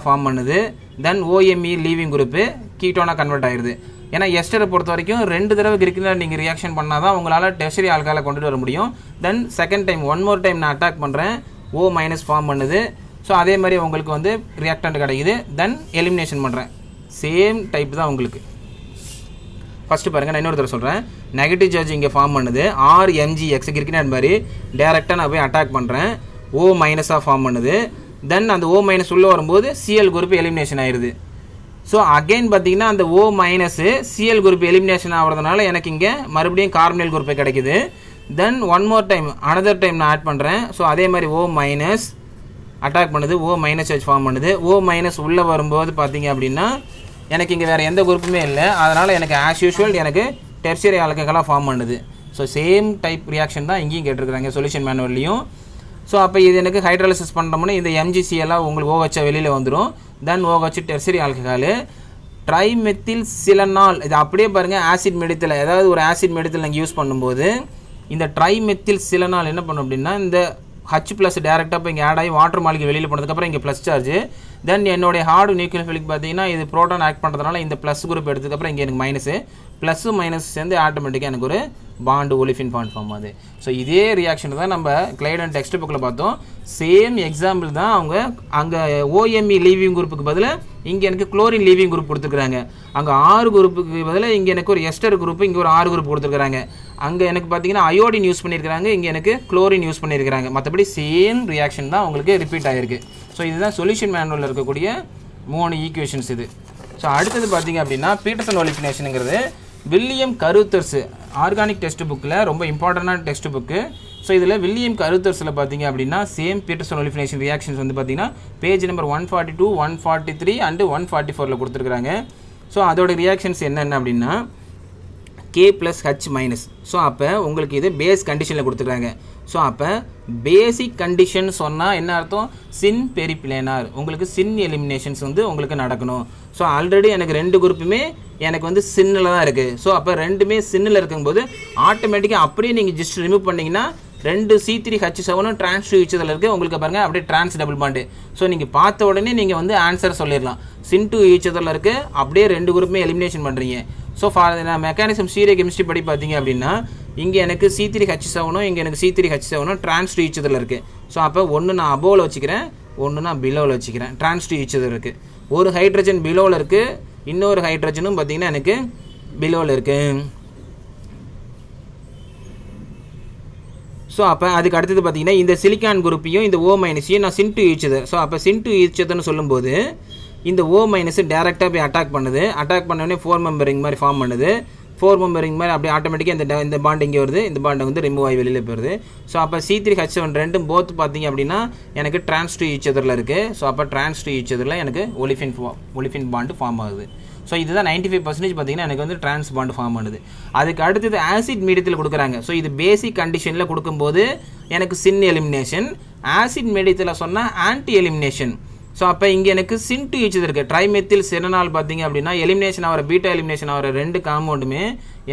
ஃபார்ம் பண்ணுது. தென் OMe லீவிங் குரூப்பு கீட்டோனாக கன்வெர்ட் ஆயிடுது. ஏன்னா எஸ்டரை பொறுத்த வரைக்கும் 2 தடவை கிரிக்னாய்டு நீங்கள் ரியாக்ஷன் பண்ணால் தான் உங்களால் டெர்ஷரி ஆல்கஹாலை கொண்டுட்டு வர முடியும். Then second time 1 more time நான் அட்டாக் பண்ணுறேன், O- ஃபார்ம் பண்ணுது. ஸோ அதே மாதிரி உங்களுக்கு வந்து ரியாக்டன்ட் கிடைக்குது. தென் எலிமினேஷன் பண்ணுறேன், சேம் டைப் தான் உங்களுக்கு. ஃபஸ்ட்டு பாருங்கள், நான் இன்னொரு தடவை சொல்கிறேன். நெகட்டிவ் சார்ஜ் இங்கே ஃபார்ம் பண்ணுது, RMgX கிரிக்னாய்டு மாதிரி டேரெக்டாக நான் போய் அட்டாக் பண்ணுறேன், O- ஃபார்ம் பண்ணுது. தென் அந்த O- உள்ளே வரும்போது Cl குரூப் எலிமினேஷன் ஆயிடுது. ஸோ அகெயின் பார்த்தீங்கன்னா அந்த O- Cl குரூப் எலிமினேஷன் ஆகிறதுனால எனக்கு இங்கே மறுபடியும் கார்பனைல் குரூப்பை கிடைக்குது. தென் 1 more டைம் அனதர் டைம் நான் ஆட் பண்ணுறேன். ஸோ அதே மாதிரி O- அட்டாக் பண்ணுது, O- ஃபார்ம் பண்ணுது. O- உள்ளே வரும்போது பார்த்தீங்க அப்படின்னா எனக்கு இங்கே வேறு எந்த குரூப்புமே இல்லை, அதனால் எனக்கு ஆஸ் யூஷுவல் எனக்கு டெர்ஷரி ஆல்கஹாலாக ஃபார்ம் பண்ணுது. ஸோ சேம் டைப் ரியாக்ஷன் தான் இங்கேயும் கேட்டிருக்கிறாங்க சொல்யூஷன் மேனுவல்லையும். ஸோ அப்போ இது எனக்கு ஹைட்ராலிசிஸ் பண்ணுறோம்னா இந்த MgCl உங்களுக்கு OH வெளியில் வந்துடும். தென் OH டெர்ஷரி ஆல்கஹால். ட்ரைமெத்தில் சிலனால் இது அப்படியே பாருங்கள், ஆசிட் மெடித்தில் ஏதாவது ஒரு ஆசிட் மெடித்தில் நீங்கள் யூஸ் பண்ணும்போது இந்த ட்ரைமெத்தில் சிலனால் என்ன பண்ணும் அப்படின்னா இந்த H+ டேரெக்டாக இப்போ இங்கே ஆட் ஆகி வாட்டர் மாலிகூல் வெளியில் போனதுக்கப்புறம் இங்கே ப்ளஸ் சார்ஜ். தென் என்னுடைய ஹார்டு நியூக்ளியோஃபிலிக் பார்த்தீங்கன்னா இது ப்ரோட்டான் ஆக்ட் பண்ணுறதுனால இந்த ப்ளஸ் குரூப் எடுத்ததுக்கப்புறம் இங்கே எனக்கு மைனஸு ப்ளஸ்ஸு மைனஸ் சேர்ந்து ஆட்டோமேட்டிக்காக எனக்கு ஒரு பாண்டு ஒலிஃபின் பாண்ட் ஃபார்ம் ஆகுது. ஸோ இதே ரியாக்ஷன் தான் நம்ம கிளைடன் டெக்ஸ்ட் புக்கில் பார்த்தோம். சேம் எக்ஸாம்பிள் தான் அவங்க அங்கே OMe லீவிங் குரூப்புக்கு பதிலாக இங்கே எனக்கு குளோரின் லீவிங் குரூப் கொடுத்துருக்குறாங்க. அங்கே 6 குரூப்புக்கு பதிலாக இங்கே எனக்கு ஒரு எஸ்டர் குரூப்பு இங்கே ஒரு 6 குரூப் கொடுத்துருக்குறாங்க. அங்கே எனக்கு பார்த்தீங்கன்னா அயோடின் யூஸ் பண்ணியிருக்கிறாங்க, இங்கே எனக்கு குளோரின் யூஸ் பண்ணியிருக்கிறாங்க. மற்றபடி சேம் ரியாக்ஷன் தான் உங்களுக்கு ரிப்பீட் ஆகிருக்கு. ஸோ இதுதான் சொல்யூஷன் மேனுவலில் இருக்கக்கூடிய 3 ஈக்குவேஷன்ஸ் இது. ஸோ அடுத்தது பார்த்தீங்க அப்படின்னா பீட்டர்சன் ஒலிஃபினேஷனுங்கிறது வில்லியம் கருத்தர்ஸ் ஆர்கானிக் டெக்ஸ்ட் புக்கில் ரொம்ப இம்பார்ட்டண்டான டெக்ஸ்ட் புக்கு. ஸோ இதில் வில்லியம் கருத்தர்ஸில் பார்த்தீங்க அப்படின்னா சேம் பீட்டர்சன் ஒலிஃபினேஷன் ரியாக்ஷன்ஸ் வந்து பார்த்தீங்கன்னா பேஜ் நம்பர் 142, 143 அண்டு 144 கொடுத்துருக்குறாங்க. ஸோ அதோட ரியாக்ஷன்ஸ் என்னென்ன அப்படின்னா K + H-. ஸோ அப்போ உங்களுக்கு இது பேஸ் கண்டிஷனில் கொடுத்துருக்காங்க. ஸோ அப்போ பேசிக் கண்டிஷன் சொன்னால் என்ன அர்த்தம்? சின் பெரிப்ளேனார், உங்களுக்கு சின் எலிமினேஷன்ஸ் வந்து உங்களுக்கு நடக்கணும். ஸோ ஆல்ரெடி எனக்கு 2 குரூப்புமே எனக்கு வந்து சின்னில் தான் இருக்குது. ஸோ அப்போ ரெண்டுமே சின்னில் இருக்கும்போது ஆட்டோமேட்டிக்காக அப்படியே நீங்கள் ஜஸ்ட் ரிமூவ் பண்ணிங்கன்னா 2 C3H7 ட்ரான்ஸ் டு ஈச் அதரில் இருக்குது. உங்களுக்கு பாருங்கள் அப்படியே ட்ரான்ஸ் டபுள் பாண்டு. ஸோ நீங்கள் பார்த்த உடனே நீங்கள் வந்து ஆன்சர் சொல்லிடலாம். சின் டு ஈச் அதரில் இருக்குது, அப்படியே 2 குரூப்புமே எலிமினேஷன் பண்ணுறீங்க. ஸோ நான் மெக்கானிசம் சீரியோ கெமிஸ்ட்ரி படி பார்த்தீங்க அப்படின்னா இங்கே எனக்கு C3H7 இங்கே எனக்கு C3H7 ட்ரான்ஸ் டு ஈச் அதரில் இருக்குது. ஸோ அப்போ ஒன்று நான் அபோவில் வச்சுக்கிறேன், ஒன்று நான் பிலோவில் வச்சுக்கிறேன். ட்ரான்ஸ் டு ஈச் அதர் இருக்குது. ஒரு ஹைட்ரஜன் பிலோவில் இருக்குது, இன்னொரு ஹைட்ரஜனும் பார்த்தீங்கன்னா எனக்கு பிலோவில் இருக்குது. ஸோ அப்போ அதுக்கு அடுத்தது பார்த்தீங்கன்னா இந்த சிலிக்கான் குரூப்பையும் இந்த O- நான் syn to each other. So அப்போ சின் டு ஈச் அதர்னு சொல்லும்போது இந்த O- டேரெக்டாக போய் அட்டாக் பண்ணுது. அட்டாக் பண்ணோடனே 4 மெம்பரிங் மாதிரி ஃபார்ம் பண்ணுது. 4 மெம்பரிங் மாதிரி அப்படியே ஆட்டோமேட்டிக்காக இந்த பாண்ட் இங்கே வருது, இந்த பாண்டை வந்து ரிமூவ் ஆகி வெளியில் போயிருது. ஸோ அப்போ C3H7 ரெண்டும் போத் பார்த்தீங்க அப்படின்னா எனக்கு ட்ரான்ஸ் டு ஈச் அதரில் இருக்குது. ஸோ அப்போ ட்ரான்ஸ் டு ஈச் அதரில் எனக்கு ஒலிஃபின் பாண்டு ஃபார்ம் ஆகுது. ஸோ இதுதான் 95% பார்த்தீங்கன்னா எனக்கு வந்து ட்ரான்ஸ் பாண்டு ஃபார்ம் ஆகுது. அதுக்கு அடுத்தது ஆசிட் மீடியத்தில் கொடுக்குறாங்க. ஸோ இது பேசிக் கண்டிஷனில் கொடுக்கும்போது எனக்கு சின் எலிமினேஷன், ஆசிட் மீடியத்தில் சொன்னால் ஆன்டி எலிமினேஷன். ஸோ அப்போ இங்கே எனக்கு சின் டு ஈச் இருக்குது. ட்ரைமெத்தில் செனனால் பார்த்தீங்க அப்படின்னா எலிமினேஷன் ஆகிற பீட்டா எலிமினேஷன் ஆகிற 2 காம்பவுண்டுமே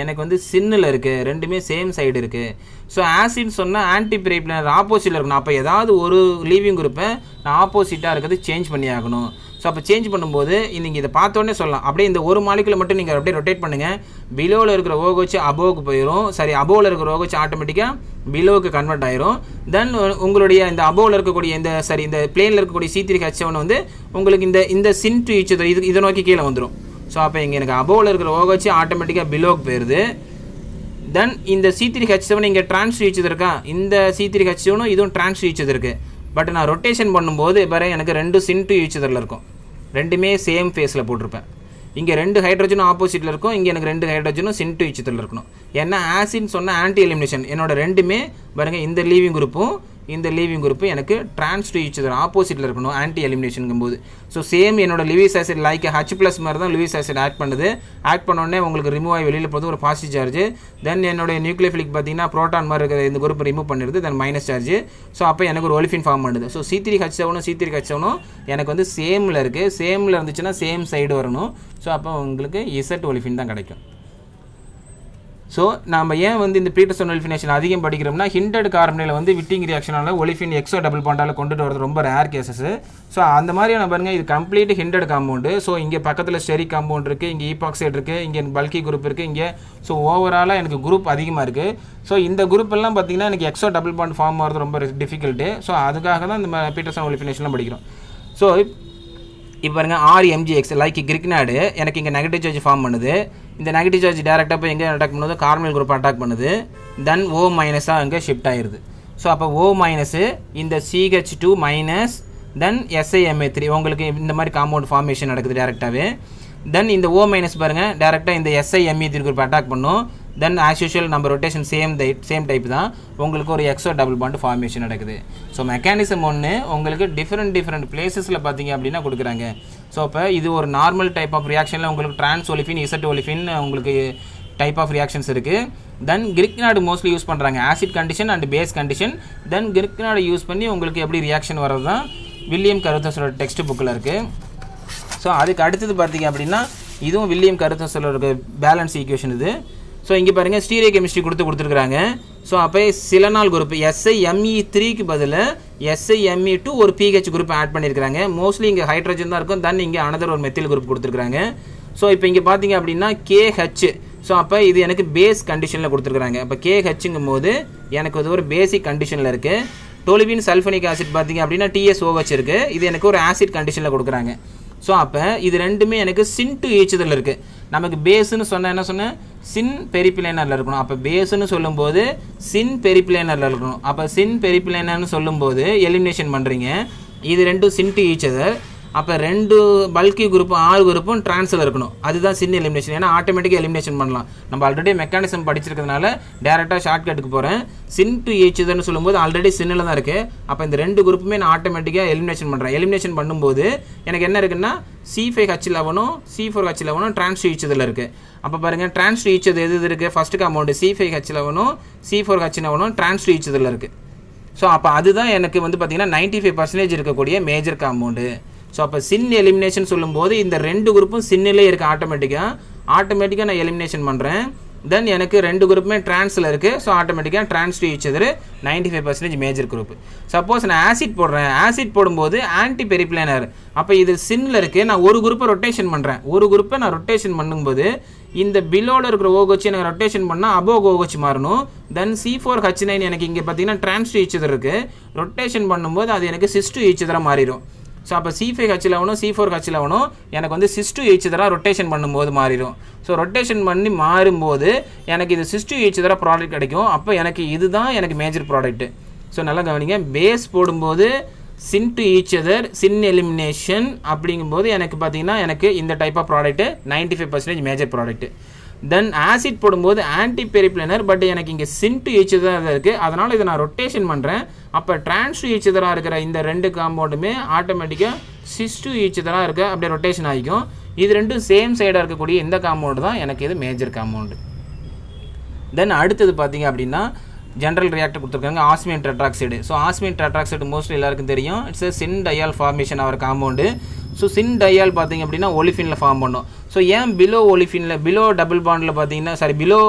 எனக்கு வந்து சின்னில் இருக்குது, ரெண்டுமே சேம் சைடு இருக்குது. ஸோ ஆசிட் சொன்னால் ஆன்டி பெரிப்ளேனார் ஆப்போசிட்டில் இருக்கணும். அப்போ ஏதாவது ஒரு லீவிங் குரூப்பை நான் ஆப்போசிட்டாக இருக்கிறது சேஞ்ச் பண்ணி ஆகணும். ஸோ அப்போ சேஞ்ச் பண்ணும்போது நீங்கள் இதை பார்த்தோன்னே சொல்லலாம். அப்படியே இந்த ஒரு மாலிகுலை மட்டும் நீங்கள் அப்படியே ரொட்டேட் பண்ணுங்கள். பிலோவில் இருக்கிற OH அபோவுக்கு போயிடும். சரி, அபோவில் இருக்கிற OH ஆட்டோமேட்டிக்காக பிலோவுக்கு கன்வெர்ட் ஆயிரும். தென் உங்களுடைய இந்த அபோவில் இருக்கக்கூடிய இந்த பிளேனில் இருக்கக்கூடிய C3H7 வந்து உங்களுக்கு இந்த சின் டு ஈச் அதர் இதை நோக்கி கீழே வந்துடும். ஸோ அப்போ இங்கே எனக்கு அபோவில் இருக்கிற OH ஆட்டோமேட்டிக்காக பிலோவுக்கு போயிடுது. தென் இந்த C3H7 இங்கே ட்ரான்ஸ் டு ஈச் அதர் இருக்கா, இந்த C3H7 இதுவும் ட்ரான்ஸ் டு ஈச் அதர் இருக்குது. பட் நான் ரொட்டேஷன் பண்ணும்போது பாரு எனக்கு 2 சின் டு ஈச் அதரில் இருக்கும். ரெண்டுமே சேம் ஃபேஸில் போட்டிருப்பேன். இங்கே 2 ஹைட்ரஜனும் ஆப்போசிட்டில் இருக்கும், இங்கே எனக்கு 2 ஹைட்ரஜனும் சின் டு ஈச் அதரில் இருக்கணும். ஏன்னா ஆசிட்னு சொன்னால் ஆன்டி எலிமினேஷன். என்னோட ரெண்டுமே பாருங்கள் இந்த லீவிங் குரூப்பும் இந்த லீவிங் குரூப்பு எனக்கு ட்ரான்ஸ் டு ஈச் அதர் ஆப்போசிட்டில் இருக்கணும் ஆன்டி எலிமினேஷனுங்கும்போது. ஸோ சேம் என்னோட லிவிஸ் ஆசிட் லைக் H+ மாதிரி தான் லிவிஸ் ஆசிட் ஆக்ட் பண்ணுது. ஆக்ட் பண்ணோடனே உங்களுக்கு ரிமூவ் ஆகி வெளியில் போகிறது ஒரு பாசிட்டிவ் சார்ஜ். தென் என்னோட நியூக்ளியோஃபிலிக் பார்த்தீங்கன்னா ப்ரோட்டான் மாதிரி இருக்கிற இந்த குரூப் ரிமூவ் பண்ணிடுது, தென் மைனஸ் சார்ஜ். ஸோ அப்போ எனக்கு ஒரு ஒலிஃபின் ஃபார்ம் பண்ணுது. ஸோ C3H7 எனக்கு வந்து சேமில் இருக்குது. சேமில் இருந்துச்சுன்னா சேம் சைடு வரணும். ஸோ அப்போ உங்களுக்கு Z ஒலிஃபின் தான் கிடைக்கும். ஸோ நம்ம ஏன் வந்து இந்த பீட்டர்சன் ஒலிஃபினேஷன் அதிகம் படிக்கிறோம்னா ஹிண்டட் கார்பனில் வந்து விட்டிங் ரியாக்ஷனால ஒலிஃபின் எக்ஸோ டபுள் பாண்டால் கொண்டுட்டு வரது ரொம்ப ரேர் கேசஸ். ஸோ அந்த மாதிரியான பாருங்கள் இது கம்ப்ளீட் ஹிண்டட் காம்பவுண்டு. ஸோ இங்கே பக்கத்தில் ஸ்டெரிக் காம்பவுண்ட் இருக்குது, இங்கே ஈபாக்சைடு இருக்குது, இங்கே பல்கி குரூப் இருக்குது இங்கே. ஸோ ஓவராலாக எனக்கு குரூப் அதிகமாக இருக்குது. ஸோ இந்த குரூப் எல்லாம் பார்த்தீங்கன்னா எனக்கு எக்ஸோ டபுள் பாண்ட் ஃபார்ம் ஆகிறது ரொம்ப டிஃபிகல்ட்டு. ஸோ அதுக்காக தான் இந்த பீட்டர்சன் ஒலிஃபினேஷன்லாம் படிக்கிறோம். ஸோ இப்போ பாருங்கள் RMgX லைக் கிரிக்னாடு எனக்கு இங்கே நெகட்டிவ் சார்ஜ் ஃபார்ம் பண்ணுது. இந்த நெகட்டிவ் சார்ஜ் டேரெக்டாக போய் எங்கே அட்டாக் பண்ணுது, கார்பனைல் குரூப் அட்டாக் பண்ணுது. தென் O- அங்கே ஷிஃப்ட் ஆயிடுது. ஸோ அப்போ O- இந்த CH2- தென் SiMa3 உங்களுக்கு இந்த மாதிரி காம்பவுண்ட் ஃபார்மேஷன் நடக்குது டேரெக்டாகவே. தென் இந்த O- பாருங்கள் டேரெக்டாக இந்த SiMe3 குரூப் அட்டாக் பண்ணும். தென் ஆஸ் யூஷுவல் நம்ம ரொட்டேஷன் சேம் டைப் தான், உங்களுக்கு ஒரு எக்ஸோ டபுள் பாண்ட் ஃபார்மேஷன் நடக்குது. ஸோ மெக்கானிசம் ஒன்று உங்களுக்கு டிஃப்ரெண்ட் பிளேசஸில் பார்த்தீங்க அப்படின்னா கொடுக்குறாங்க. ஸோ இப்போ இது ஒரு நார்மல் டைப் ஆஃப் ரியாக்ஷனில் உங்களுக்கு ட்ரான்ஸ் ஒலிஃபின் Z ஒலிஃபின் உங்களுக்கு டைப் ஆஃப் ரியாக்ஷன்ஸ் இருக்குது. தென் கிரிக்னாடு மோஸ்ட்லி யூஸ் பண்ணுறாங்க acid condition and base condition. Then Grignard use பண்ணி உங்களுக்கு எப்படி ரியாக்ஷன் வர்றது தான் வில்லியம் கருத்தஸோட டெக்ஸ்ட் புக்கில் இருக்குது. ஸோ அதுக்கு அடுத்தது பார்த்தீங்க அப்படின்னா இதுவும் வில்லியம் கருத்தஸோட பேலன்ஸ் ஈக்குவேஷன் இது. ஸோ இங்கே பாருங்கள் ஸ்டீரியோ கெமிஸ்ட்ரி கொடுத்துருக்குறாங்க. ஸோ அப்போ சிலனால் குரூப் SiMe3க்கு பதில் SiMe2 ஒரு pH குரூப் ஆட் பண்ணியிருக்காங்க. மோஸ்ட்லி இங்கே ஹைட்ரஜன் தான் இருக்கும். தென் இங்கே அனதர் ஒரு மெத்தில் குரூப் கொடுத்துருக்காங்க. ஸோ இப்போ இங்கே பார்த்தீங்க அப்படின்னா KH. ஸோ அப்போ இது எனக்கு பேஸ் கண்டிஷனில் கொடுத்துருக்குறாங்க. இப்போ KHங்கும் போது எனக்கு அது ஒரு பேசிக் கண்டிஷனில் இருக்குது. டோலுவின் சல்ஃபனிக் ஆசிட் பார்த்தீங்க அப்படின்னா TSOH இருக்குது. இது எனக்கு ஒரு ஆசிட் கண்டிஷனில் கொடுக்குறாங்க. ஸோ அப்போ இது ரெண்டுமே எனக்கு சின் டு ஈச்சதில் இருக்குது. நமக்கு பேஸுன்னு சொன்னால் என்ன சொன்னேன், சின் பெரிப்ளேனரில் இருக்கணும். அப்போ பேஸுன்னு சொல்லும்போது சின் பெரிப்ளேனரில் இருக்கணும். அப்போ சின் பெரிப்ளேனர்னு சொல்லும்போது எலிமினேஷன் பண்ணுறீங்க. இது ரெண்டும் சின் டு ஈச்சதர். அப்போ ரெண்டு பல்கி குரூப்பும் R குரூப்பும் ட்ரான்ஸில் இருக்கணும். அதுதான் சின் எலிமினேஷன். ஏன்னா ஆட்டோமேட்டிக்காக எலிமினேஷன் பண்ணலாம். நம்ம ஆல்ரெடி மெக்கானிசம் படிச்சிருக்கிறதுனால டேரெக்டாக ஷார்ட்கட்டுக்கு போகிறேன். சின் டு ஈச்சதர்னு சொல்லும்போது ஆல்ரெடி சின்னில் தான் இருக்குது. அப்போ இந்த ரெண்டு குரூப்புமே நான் ஆட்டோமேட்டிக்காக எலிமினேஷன் பண்ணுறேன். எலிமினேஷன் பண்ணும்போது எனக்கு என்ன இருக்குன்னா C5H11 C4H11 ட்ரான்ஸ் டு ஈச்சதில் இருக்குது. அப்போ பாருங்கள், ட்ரான்ஸ் டு ஈச்சது எது இருக்குது, first compound C5H11 C4H11 trans to ஈச்சதில் இருக்குது. ஸோ அப்போ அதுதான் எனக்கு வந்து பார்த்திங்கன்னா 95% இருக்கக்கூடிய மேஜர் காம்பவுண்டு. ஸோ அப்போ சின் எலிமினேஷன் சொல்லும்போது இந்த ரெண்டு குரூப்பும் சின்னிலே இருக்குது. ஆட்டோமேட்டிக்காக நான் எலிமினேஷன் பண்ணுறேன். தென் எனக்கு ரெண்டு குரூப்புமே ட்ரான்ஸில் இருக்குது. ஸோ ஆட்டோமேட்டிக்காக trans to each other 95% major group. Suppose நான் ஆசிட் போடுறேன். ஆசிட் போடும்போது ஆன்டி பெரிப்ளேனர். அப்போ இது சின்னில் இருக்குது. நான் ஒரு குரூப்பை ரொட்டேஷன் பண்ணுறேன். ஒரு குரூப்பை நான் ரொட்டேஷன் பண்ணும்போது இந்த பிலோவில் இருக்கிற OH எனக்கு ரொட்டேஷன் பண்ணால் அபோவ் OH மாறணும். தென் C4H9 எனக்கு இங்கே பார்த்தீங்கன்னா ட்ரான்ஸ் டு ஈச் அதர் இருக்குது. ரொட்டேஷன் பண்ணும்போது அது எனக்கு சிஸ் டு ஈச் அதராக மாறிடும். ஸோ அப்போ C5H11 C4H11 எனக்கு வந்து சிஸ் டு ஈச் அதராக ரொட்டேஷன் பண்ணும்போது மாறிடும். ஸோ ரொட்டேஷன் பண்ணி மாறும்போது எனக்கு இது சிஸ் டு ஈச் அதராக ப்ராடக்ட் கிடைக்கும். அப்போ எனக்கு இதுதான் எனக்கு மேஜர் ப்ராடக்ட்டு. ஸோ நல்லா கவனிங்க, பேஸ் போடும்போது syn to each other syn elimination அப்படிங்கும்போது எனக்கு பார்த்தீங்கன்னா எனக்கு இந்த type of product 95% major product. Then acid போடும்போது ஆன்டி பெரிப்ளேனர். பட் எனக்கு இங்கே சின் டு ஈச் அதராக இருக்குது. அதனால் இதை நான் ரொட்டேஷன் பண்ணுறேன். அப்போ ட்ரான்ஸ் டு ஈச் அதராக இருக்கிற இந்த ரெண்டு காம்பவுண்டுமே ஆட்டோமேட்டிக்காக சிஸ் டு ஈச் அதராக இருக்க அப்படியே ரொட்டேஷன் ஆகிக்கும். இது ரெண்டும் சேம் சைடாக இருக்கக்கூடிய இந்த காம்பவுண்டு தான் எனக்கு இது மேஜர் காம்பவுண்டு. தென் அடுத்தது பார்த்தீங்க அப்படின்னா ஜென்ரல் ரியாக்டர் கொடுத்துருக்காங்க osmium tetroxide. So osmium tetroxide mostly எல்லாருக்கும் தெரியும். இட்ஸ் எ சின் டையால் ஃபார்மேஷன் ஆகிற காம்பவுண்டு. ஸோ சின் டையால் பார்த்தீங்க அப்படின்னா ஒலிஃபினில் ஃபார்ம் பண்ணும். ஸோ ஏன் பிலோ ஒலிஃபினில் பிலோ டபுள் பாண்டில் பார்த்தீங்கன்னா பிலோ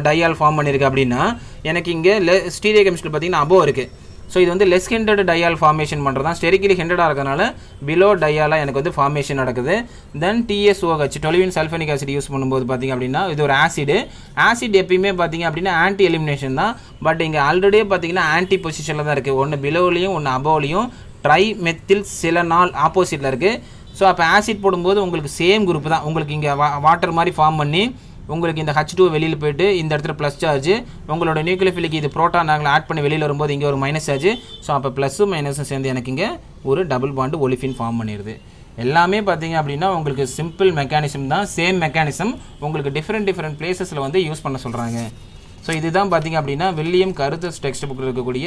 டையால் ஃபார்ம் பண்ணியிருக்கு அப்படின்னா எனக்கு இங்கே ஸ்டீரியோ கெமிஸ்ட்ரி பார்த்தீங்கன்னா அபோவ் இருக்குது. ஸோ இது வந்து லெஸ் ஹெண்டட் டையால் ஃபார்மேஷன் பண்ணுறது தான். ஸ்டெரிக்கலி ஹெண்டடாக இருக்கிறதுனால பிலோ டையாலாக எனக்கு வந்து ஃபார்மேஷன் நடக்குது. தென் TSOH டொலுவின் சல்ஃபனிக் ஆசிட் யூஸ் பண்ணும்போது பார்த்திங்க அப்படின்னா இது ஒரு ஆசிட் எப்பயுமே பார்த்திங்க அப்படின்னா ஆன்டி எலிமினேஷன் தான். பட் இங்கே ஆல்ரெடியே பார்த்திங்கன்னா ஆன்டி பொசிஷனில் தான் இருக்குது. ஒன்று பிலோலையும் ஒன்று அபோவ்லையும் ட்ரை மெத்தில் சிலனால் ஆப்போசிட்டில் இருக்குது. ஸோ அப்போ ஆசிட் போடும்போது உங்களுக்கு சேம் குரூப் தான். உங்களுக்கு இங்கே வாட்டர் மாதிரி ஃபார்ம் பண்ணி உங்களுக்கு இந்த H2 வெளியில் போய்ட்டு இந்த இடத்துல ப்ளஸ் சார்ஜ், உங்களோட நியூக்ளியோஃபிலிக்கு இது ப்ரோட்டான் நாங்கள் ஆட் பண்ணி வெளியில் வரும்போது இங்கே ஒரு மைனஸ் சார்ஜ். ஸோ அப்போ ப்ளஸ்ஸும் மைனஸும் சேர்ந்து எனக்கு இங்கே ஒரு டபுள் பாண்டு ஒலிஃபின் ஃபார்ம் பண்ணிடுது. எல்லாமே பார்த்தீங்க அப்படின்னா உங்களுக்கு சிம்பிள் மெக்கானிசம் தான். சேம் மெக்கானிசம் உங்களுக்கு டிஃப்ரெண்ட் பிளேசஸில் வந்து யூஸ் பண்ண சொல்கிறாங்க. ஸோ இதுதான் பார்த்தீங்க அப்படின்னா வில்லியம் கருத்தஸ் டெக்ஸ்ட் புக்கில் இருக்கக்கூடிய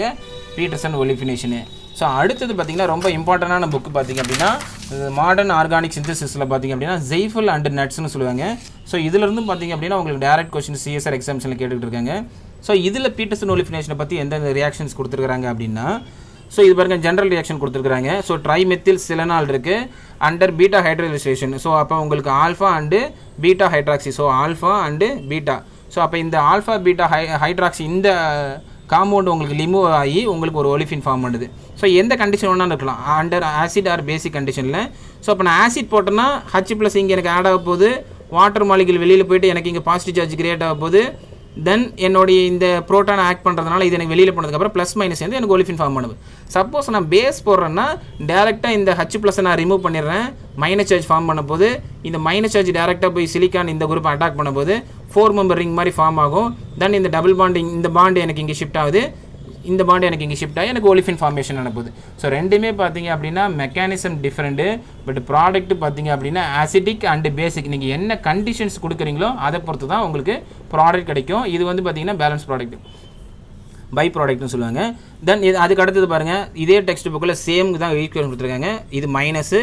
பீட்டர்சன் ஒலிஃபினேஷனு. ஸோ அடுத்தது பார்த்தீங்கன்னா ரொம்ப இம்பார்ட்டண்டான புக்கு பார்த்தீங்க அப்படின்னா மாடர்ன் ஆர்கானிக் சிந்தசிஸில் பார்த்தீங்க அப்படின்னா ஜெய்ஃபல் அண்ட் நட்ஸ்னு சொல்லுவாங்க. ஸோ இதிலிருந்து பார்த்தீங்க அப்படின்னா உங்களுக்கு டேரக்ட் கொஸ்டின் CSR எக்ஸாம்ஸில் கேட்டுக்கிட்டு இருக்காங்க. ஸோ இதில் பீட்டர்சன் ஒலிஃபினேஷனை பற்றி எந்தெந்த ரியாக்ஷன்ஸ் கொடுத்துருக்காங்க அப்படின்னா ஸோ இது பாருங்க ஜென்ரல் ரியாக்ஷன் கொடுத்துருக்காங்க. ஸோ ட்ரைமெத்தில் சிலனால் இருக்குது அண்டர் பீட்டா ஹைட்ரோலைசேஷன். ஸோ அப்போ உங்களுக்கு alpha and beta hydroxy. So alpha and beta. So அப்போ இந்த ஆல்ஃபா பீட்டா ஹைட்ராக்சி இந்த காம்பவுண்டு உங்களுக்கு லிமூவ் ஆகி உங்களுக்கு ஒரு ஒலிஃபின் ஃபார்ம் பண்ணுது. ஸோ எந்த கண்டிஷன் வேணாலும் இருக்கலாம், அண்டர் ஆசிட் ஆர் பேசிக் கண்டிஷனில். ஸோ அப்போ நான் ஆசிட் போட்டேன்னா H+ இங்கே எனக்கு ஆட் ஆக போகுது. வாட்டர் மாலிகுல் வெளியில் போய்ட்டு எனக்கு இங்கே பாசிட்டிவ் சார்ஜ் கிரியேட் ஆக போகுது. தென் என்னுடைய இந்த ப்ரோட்டான் ஆக்ட் பண்ணுறதுனால இது எனக்கு வெளியில் போனதுக்கப்புறம் ப்ளஸ் மைனஸ் வந்து எனக்கு ஒலிஃபின் ஃபார்ம் பண்ணுது. சப்போஸ் நான் பேஸ் போடுறேன்னா டேரெக்டாக இந்த H+ நான் ரிமூவ் பண்ணிடுறேன். மைனஸ் சார்ஜ் ஃபார்ம் பண்ண போது இந்த மைனஸ் சார்ஜ் டேரெக்டாக போய் சிலிக்கான் இந்த குரூப் அட்டாக் பண்ண போது 4 மெம்பர் ரிங் மாதிரி ஃபார்ம் ஆகும். தென் இந்த டபுள் பாண்டிங் இந்த பாண்டு எனக்கு இங்கே ஷிஃப்ட் ஆகுது. இந்த பாண்டு எனக்கு இங்கே ஷிஃப்ட் ஆகி எனக்கு ஒலிஃபின் ஃபார்மேஷன் நடக்குது. ஸோ ரெண்டுமே பார்த்தீங்க அப்படின்னா மெக்கானிசம் டிஃப்ரெண்ட்டு. பட் ப்ராடக்ட் பார்த்தீங்க அப்படின்னா ஆசிடிக் அண்டு பேசிக். நீங்கள் என்ன கண்டிஷன்ஸ் கொடுக்குறீங்களோ அதை பொறுத்து தான் உங்களுக்கு ப்ராடக்ட் கிடைக்கும். இது வந்து பார்த்தீங்கன்னா பேலன்ஸ் ப்ராடக்ட், பை ப்ராடக்ட்னு சொல்லுவாங்க. தென் இது அதுக்கு அடுத்தது பாருங்கள், இதே டெக்ஸ்ட் புக்கில் சேம் தான் ஈக்குவேஷன் கொடுத்துருக்காங்க. இது மைனஸு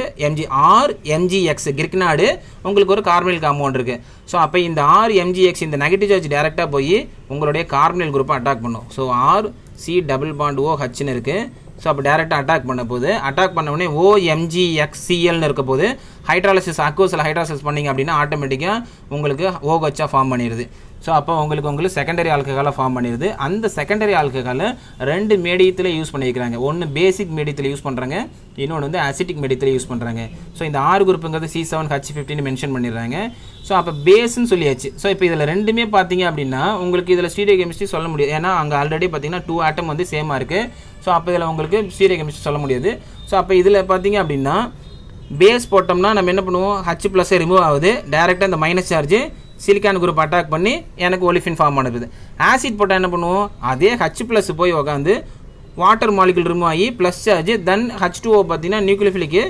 MgX கிரிக்னாடு உங்களுக்கு ஒரு கார்பனில் காம்பவுண்ட் இருக்குது. ஸோ அப்போ இந்த RMgX இந்த நெகட்டிவ் சார்ஜ் டேரெக்டாக போய் உங்களுடைய கார்பனில் குரூப்பை அட்டாக் பண்ணும். ஸோ RC டபுள் பாண்ட் OHன்னு இருக்குது. ஸோ அப்போ டேரெக்டாக அட்டாக் பண்ண போது அட்டாக் பண்ண உடனே OMgXClன்னு இருக்க போது ஹைட்ராலிசிஸ் அக்வஸில் ஹைட்ராலிசிஸ் பண்ணிங்க அப்படின்னா ஆட்டோமேட்டிக்காக உங்களுக்கு OH ஃபார்ம் பண்ணிடுது. ஸோ அப்போ உங்களுக்கு செகண்டரி ஆல்கஹாலாக ஃபார்ம் பண்ணிடுது. அந்த செகண்டரி ஆல்கஹாலை 2 மீடியத்தில் யூஸ் பண்ணிக்கிறாங்க. ஒன்று பேசிக் மீடியத்தில் யூஸ் பண்ணுறாங்க, இன்னொன்று வந்து அசிட்டிக் மீடியத்தில் யூஸ் பண்ணுறாங்க. ஸோ இந்த R குரூப்புங்கிறது C7H15 மென்ஷன் பண்ணிடுறாங்க. ஸோ அப்போ பேஸ்ன்னு சொல்லியாச்சு. ஸோ இப்போ இதில் ரெண்டுமே பார்த்தீங்க அப்படின்னா உங்களுக்கு இதில் ஸ்டீரியோ கெமிஸ்ட்ரி சொல்ல முடியாது. ஏன்னா அங்கே ஆல்ரெடி பார்த்தீங்கன்னா 2 ஆட்டம் வந்து சேமாக இருக்குது. ஸோ அப்போ இதில் உங்களுக்கு ஸ்டீரியோ கெமிஸ்ட்ரி சொல்ல முடியாது. ஸோ அப்போ இதில் பார்த்தீங்க அப்படின்னா பேஸ் போட்டோம்னா நம்ம என்ன பண்ணுவோம், H+ ரிமூவ் ஆகுது, டேரெக்டாக இந்த minus charge silicon group attack பண்ணி எனக்கு ஒலிஃபின் ஃபார்ம் பண்ணுது. ஆசிட் போட்டால் என்ன பண்ணுவோம், அதே H+ போய் உட்காந்து வாட்டர் மாலிகுல் ரிமூவ் ஆகி ப்ளஸ் சார்ஜ், தென் H2O பார்த்தீங்கன்னா நியூக்ளியோஃபிலிக்கு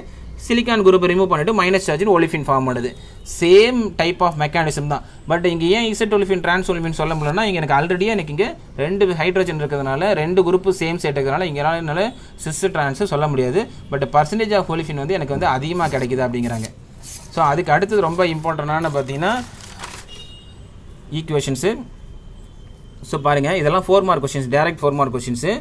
சிலிக்கான் குரூப் ரிமூவ் பண்ணிட்டு மைனஸ் சார்ஜ் ஒலிஃபின் ஃபார்ம் பண்ணுது. சேம் டைப் ஆஃப் மெக்கானிசம் தான். பட் இங்கே ஏன் இசட் ஒலிஃபின் டிரான்ஸ் ஒலிஃபின் சொல்ல முடியலன்னா, இங்கே எனக்கு ஆல்ரெடியாக எனக்கு இங்கே 2 ஹைட்ரஜன் இருக்கிறதுனால 2 குரூப்பு சேம் செட் இருக்கிறதுனால இங்கே என்னால் சிஸ் டிரான்ஸ் சொல்ல முடியாது. பட் பர்சன்டேஜ் ஆஃப் ஒலிஃபின் வந்து எனக்கு வந்து அதிகமாக கிடைக்குது அப்படிங்கிறாங்க. ஸோ அதுக்கு அடுத்தது ரொம்ப இம்பார்ட்டண்டான பார்த்தீங்கன்னா ஈக்குவேஷன்ஸு. ஸோ பாருங்கள், இதெல்லாம் 4 mark questions, direct 4 mark questions.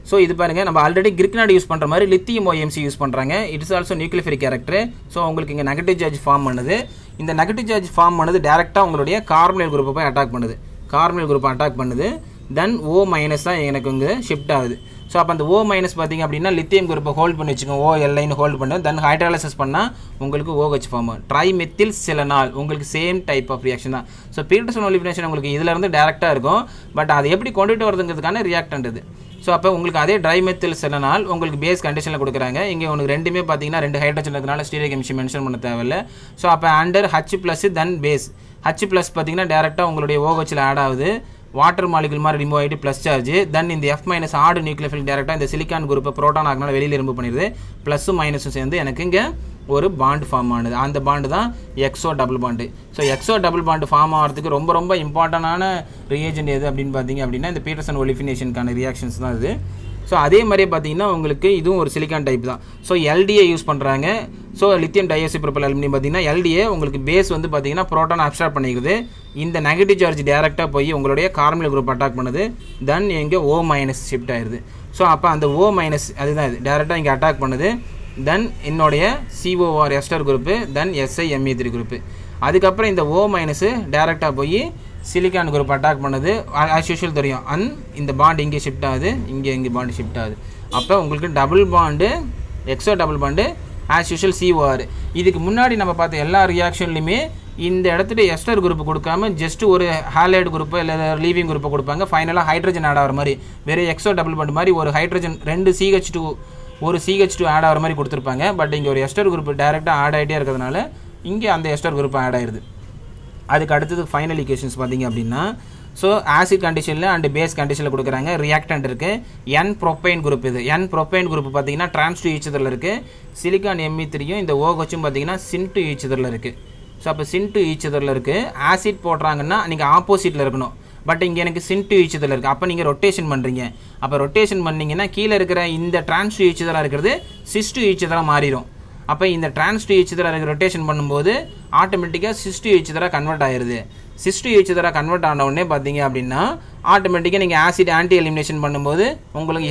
So இது பாருங்கள், நம்ம ஆல்ரெடி கிரிக்னாட் யூஸ் பண்ணுற மாதிரி லித்தியம் OMC யூஸ் பண்ணுறாங்க. It's also nucleophilic character. So உங்களுக்கு இங்கே நெகட்டிவ் சார்ஜ் ஃபார்ம் பண்ணுது. இந்த நெகட்டிவ் சார்ஜ் ஃபார்ம் பண்ணது டேரெக்டாக உங்களுடைய கார்பனைல் குரூப்பை போய் அட்டாக் பண்ணுது. கார்பனைல் குரூப்பை அட்டாக் பண்ணுது. தென் O- தான் எனக்கு இங்கே ஷிஃப்ட் ஆகுது. ஸோ அப்போ அந்த O- பார்த்தீங்க அப்படின்னா லித்தியம் குரூப்பை ஹோல்ட் பண்ணி வச்சுக்கோங்க, OLன்னு ஹோல்ட் பண்ணு. தென் ஹைட்ராலிசிஸ் பண்ணால் உங்களுக்கு OH ஃபார்ம் ஆகும். ட்ரைமெத்தில் செலனால் உங்களுக்கு சேம் டைப் ஆஃப் ரியாக்ஷன் தான். ஸோ பீட்டர்சன் ஒலிஃபினேஷன் உங்களுக்கு இதிலேருந்து டேரெக்டாக இருக்கும். பட் அதை எப்படி கொண்டுட்டு வரதுங்கிறதுக்கான ரியாக்டன்ட் இது. ஸோ அப்போ உங்களுக்கு அதே ட்ரைமெத்தில் செலனால் உங்களுக்கு பேஸ் கண்டிஷனில் கொடுக்குறாங்க. இங்கே உங்களுக்கு ரெண்டுமே பார்த்தீங்கன்னா 2 ஹைட்ரஜன் இருக்கிறதுனால ஸ்டீரியோ கெமிஸ்ட்ரி மென்ஷன் பண்ண தேவையில்லை. ஸோ அப்போ அண்டர் H+ தென் பேஸ். H+ பார்த்தீங்கன்னா டேரெக்டாக உங்களுடைய OHல ஆட் ஆகுது, வாட்டர் மாலிகுல் மாதிரி ரிமூவ் ஆகிட்டு ப்ளஸ் சார்ஜ். தென் இந்த F- ஆடு நியூக்ளியோஃபிலிக் டேரெக்டாக இந்த சிலிக்கான் குரூப்பை ப்ரோட்டான் ஆகினால வெளியில் ரிமூவ் பண்ணிடுது. ப்ளஸும் மைனஸும் சேர்ந்து எனக்கு இங்கே ஒரு பாண்ட் ஃபார்ம் ஆனது. அந்த பாண்டு தான் exo double bond. So exo double bond form ஆகிறதுக்கு ரொம்ப ரொம்ப இம்பார்ட்டண்டான ரியேஜென்ட் எது அப்படின்னு பார்த்தீங்க அப்படின்னா இந்த பீட்டர்சன் ஒலிஃபினேஷனுக்கான ரியாக்ஷன்ஸ் தான் இது. ஸோ அதே மாதிரியே பார்த்தீங்கன்னா உங்களுக்கு இதுவும் ஒரு சிலிக்கான் டைப் தான். ஸோ LDA யூஸ் பண்ணுறாங்க. ஸோ லித்தியம் டைஆக்சைடு அலுமினியம் பார்த்தீங்கன்னா LDA உங்களுக்கு பேஸ் வந்து பார்த்தீங்கன்னா ப்ரோட்டான் அப்சார்ப் பண்ணிக்குது. இந்த நெகட்டிவ் சார்ஜ் டேரெக்டாக போய் உங்களுடைய கார்பனைல் குரூப் அட்டாக் பண்ணுது. தென் இங்கே O- ஷிஃப்ட் ஆயிடுது. ஸோ அப்போ அந்த O- அதுதான் இது டேரெக்டாக இங்கே அட்டாக் பண்ணுது. தென் என்னுடைய COR எஸ்டர் குரூப்பு, தென் SiMe3 குரூப்பு. அதுக்கப்புறம் இந்த O- டேரெக்டாக போய் சிலிக்கான் குரூப் அட்டாக் பண்ணுது. ஆஸ் யூஷுவல் தெரியும், இந்த பாண்டு இங்கே ஷிஃப்ட் ஆகுது, இங்கே பாண்டு ஷிஃப்ட் ஆகுது. அப்போ உங்களுக்கு double bond exo double bond as usual COR. இதுக்கு முன்னாடி நம்ம பார்த்த எல்லா ரியாக்ஷன்லையுமே இந்த இடத்துல எஸ்டர் குரூப் கொடுக்காம ஜஸ்ட் ஒரு ஹாலைடு குரூப்போ இல்லை லீவிங் குரூப்பை கொடுப்பாங்க. ஃபைனலாக ஹைட்ரஜன் ஆட் ஆகிற மாதிரி வெறும் எக்ஸோ டபுள் பாண்டு மாதிரி ஒரு ஹைட்ரஜன் 2 CH2 ஒரு CH2 ஆட் ஆகிற மாதிரி கொடுத்துருப்பாங்க. பட் இங்கே ஒரு எஸ்டர் குரூப் டேரெக்டாக ஆட் ஆகிட்டே இருக்கிறதுனால இங்கே அந்த எஸ்டர் குரூப் ஆட் ஆகிடுது. அதுக்கு அடுத்தது ஃபைனல் ஈக்குவேஷன்ஸ் பார்த்தீங்க அப்படின்னா, ஸோ ஆசிட் கண்டிஷனில் அண்ட் பேஸ் கண்டிஷனில் கொடுக்குறாங்க. ரியாக்டன்ட் இருக்குது, N-ப்ரோப்பைன் குரூப். இது N-ப்ரோப்பைன் குரூப் பார்த்தீங்கன்னா ட்ரான்ஸ் டு ஈச் அதரில் இருக்குது. சிலிக்கான் Me3யும் இந்த OHம் பார்த்தீங்கன்னா சின் டு ஈச் அதரில் இருக்குது. ஸோ அப்போ சின் டு ஈச் அதரில் இருக்குது. ஆசிட் போடுறாங்கன்னா நீங்கள் ஆப்போசிட்டில் இருக்கணும். பட் இங்கே எனக்கு சின் டு ஈச் அதரில் இருக்குது. அப்போ நீங்கள் ரொட்டேஷன் பண்ணுறீங்க. அப்போ ரொட்டேஷன் பண்ணிங்கன்னா கீழே இருக்கிற இந்த ட்ரான்ஸ் டு ஈச் அதராக இருக்கிறது சிஸ் டு ஈச் அதராக மாறிடும். அப்போ இந்த ட்ரான்ஸ் டு ஈச் அதராக ரொட்டேஷன் பண்ணும்போது ஆட்டோமேட்டிக்காக சிஸ் டு ஈச் அதராக கன்வெர்ட் ஆயிடுது. சிஸ் டு ஈச் அதராக கன்வெர்ட் ஆன உடனே பார்த்தீங்க அப்படின்னா ஆட்டோமேட்டிக்காக நீங்கள் ஆசிட் ஆன்டி எலிமினேஷன் பண்ணும்போது உங்களுக்கு